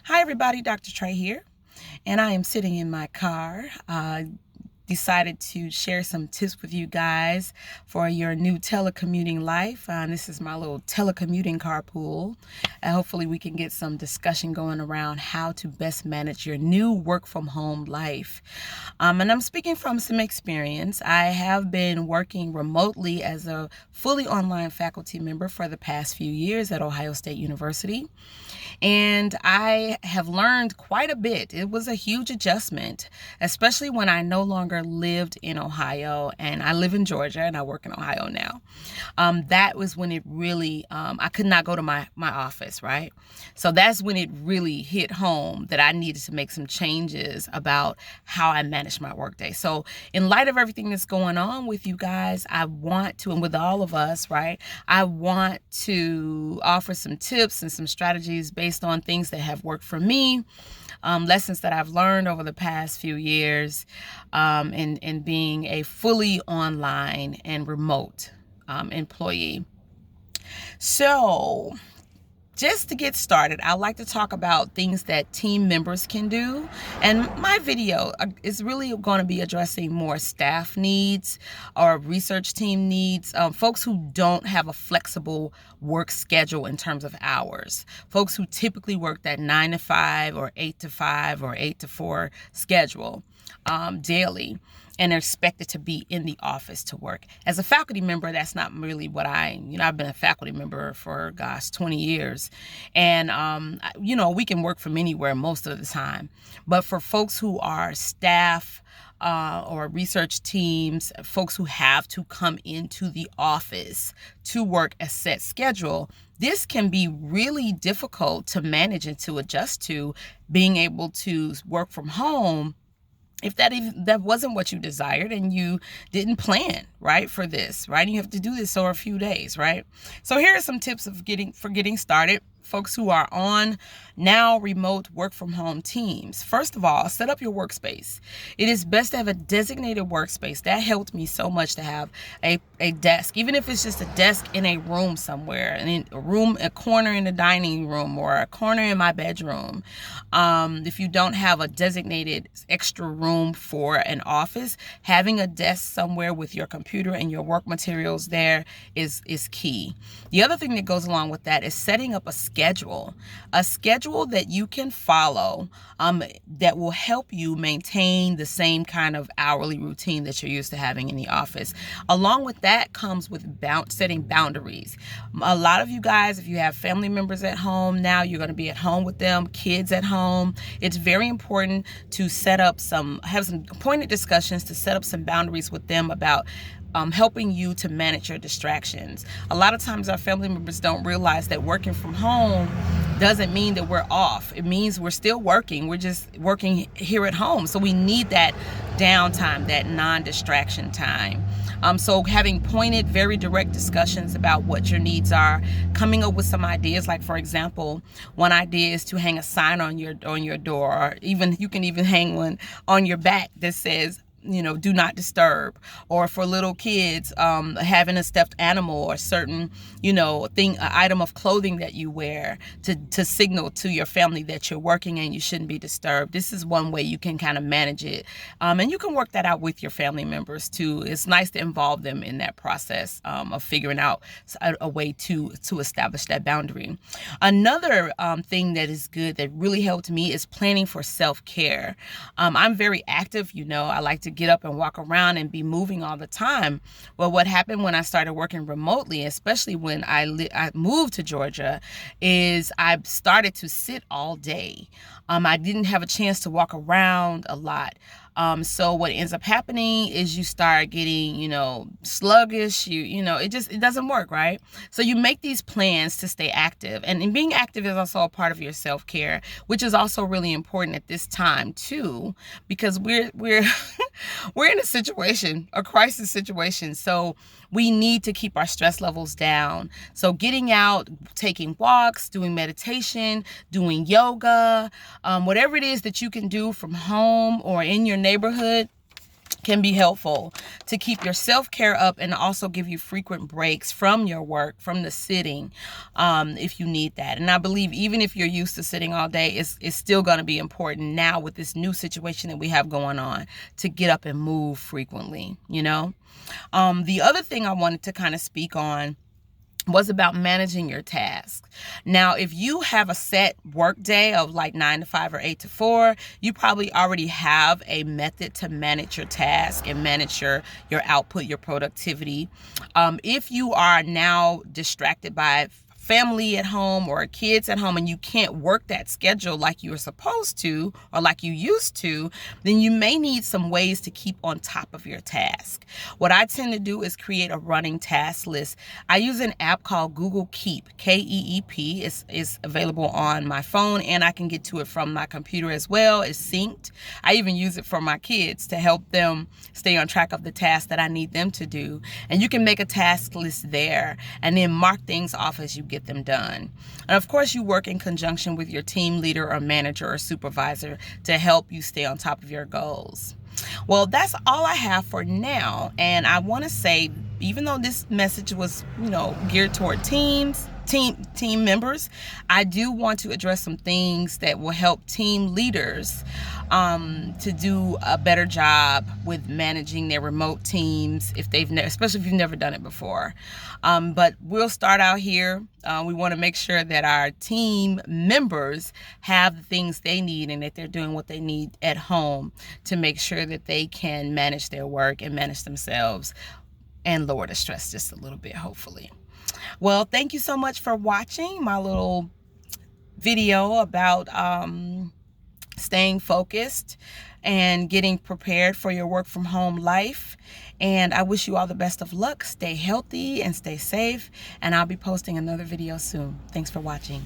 Hi everybody, Dr. Trey here, and I am sitting in my car. Decided to share some tips with you guys for your new telecommuting life. This is my little telecommuting carpool. Hopefully we can get some discussion going around how to best manage your new work from home life. And I'm speaking from some experience. I have been working remotely as a fully online faculty member for the past few years at Ohio State University. And I have learned quite a bit. It was a huge adjustment, especially when I no longer lived in Ohio and I live in Georgia and I work in Ohio now. That was when it really, I could not go to my office, right? So that's when it really hit home that I needed to make some changes about how I manage my workday. So in light of everything that's going on with you guys, I want to, and with all of us, right, I want to offer some tips and some strategies based on things that have worked for me, lessons that I've learned over the past few years, in being a fully online and remote employee. So just to get started, I like to talk about things that team members can do. And my video is really going to be addressing more staff needs or research team needs, folks who don't have a flexible work schedule in terms of hours, folks who typically work that 9 to 5 or 8 to 5 or 8 to 4 schedule daily, and are expected to be in the office to work. As a faculty member, that's not really what I've been a faculty member for, 20 years. And, we can work from anywhere most of the time. But for folks who are staff, or research teams, folks who have to come into the office to work a set schedule, this can be really difficult to manage and to adjust to. Being able to work from home, if that wasn't what you desired and you didn't plan, right, for this, right? And you have to do this over a few days, right? So here are some tips of getting started. Folks who are on now remote work from home teams. First of all, set up your workspace. It is best to have a designated workspace. That helped me so much to have a desk, even if it's just a desk in a room somewhere, in a corner in the dining room or a corner in my bedroom. If you don't have a designated extra room for an office, having a desk somewhere with your computer and your work materials there is key. The other thing that goes along with that is setting up a schedule that you can follow, that will help you maintain the same kind of hourly routine that you're used to having in the office. Along with that comes with setting boundaries. A lot of you guys, if you have family members at home now, you're going to be at home with them, kids at home. It's very important to have some pointed discussions, to set up some boundaries with them about helping you to manage your distractions. A lot of times our family members don't realize that working from home doesn't mean that we're off. It means we're still working. We're just working here at home. So we need that downtime, that non-distraction time. So having pointed, very direct discussions about what your needs are, coming up with some ideas. Like, for example, one idea is to hang a sign on your door, or even you can even hang one on your back that says, do not disturb. Or for little kids, having a stuffed animal or certain, item of clothing that you wear to signal to your family that you're working and you shouldn't be disturbed. This is one way you can kind of manage it. And you can work that out with your family members too. It's nice to involve them in that process of figuring out a way to establish that boundary. Another thing that is good that really helped me is planning for self-care. I'm very active, I like to get up and walk around and be moving all the time. Well, what happened when I started working remotely, especially when I moved to Georgia, is I started to sit all day. I didn't have a chance to walk around a lot. So what ends up happening is you start getting, sluggish, it doesn't work, right? So you make these plans to stay active, and being active is also a part of your self-care, which is also really important at this time too, because we're we're in a crisis situation. So we need to keep our stress levels down. So getting out, taking walks, doing meditation, doing yoga, whatever it is that you can do from home or in your neighborhood can be helpful to keep your self-care up and also give you frequent breaks from your work, from the sitting, if you need that. And I believe even if you're used to sitting all day, it's still going to be important now with this new situation that we have going on to get up and move frequently, you know. The other thing I wanted to kind of speak on was about managing your tasks. Now, if you have a set work day of like 9 to 5 or 8 to 4, you probably already have a method to manage your task and manage your output, your productivity. If you are now distracted by family at home or kids at home and you can't work that schedule like you were supposed to or like you used to, then you may need some ways to keep on top of your task. What I tend to do is create a running task list. I use an app called Google Keep, Keep. It's available on my phone and I can get to it from my computer as well. It's synced. I even use it for my kids to help them stay on track of the tasks that I need them to do. And you can make a task list there and then mark things off as you get them done. And of course, you work in conjunction with your team leader or manager or supervisor to help you stay on top of your goals. Well, that's all I have for now. And I want to say, even though this message was, geared toward team members, I do want to address some things that will help team leaders to do a better job with managing their remote teams especially if you've never done it before. But we'll start out here. We want to make sure that our team members have the things they need and that they're doing what they need at home to make sure that they can manage their work and manage themselves and lower the stress just a little bit, hopefully. Well, thank you so much for watching my little video about staying focused and getting prepared for your work from home life. And I wish you all the best of luck. Stay healthy and stay safe. And I'll be posting another video soon. Thanks for watching.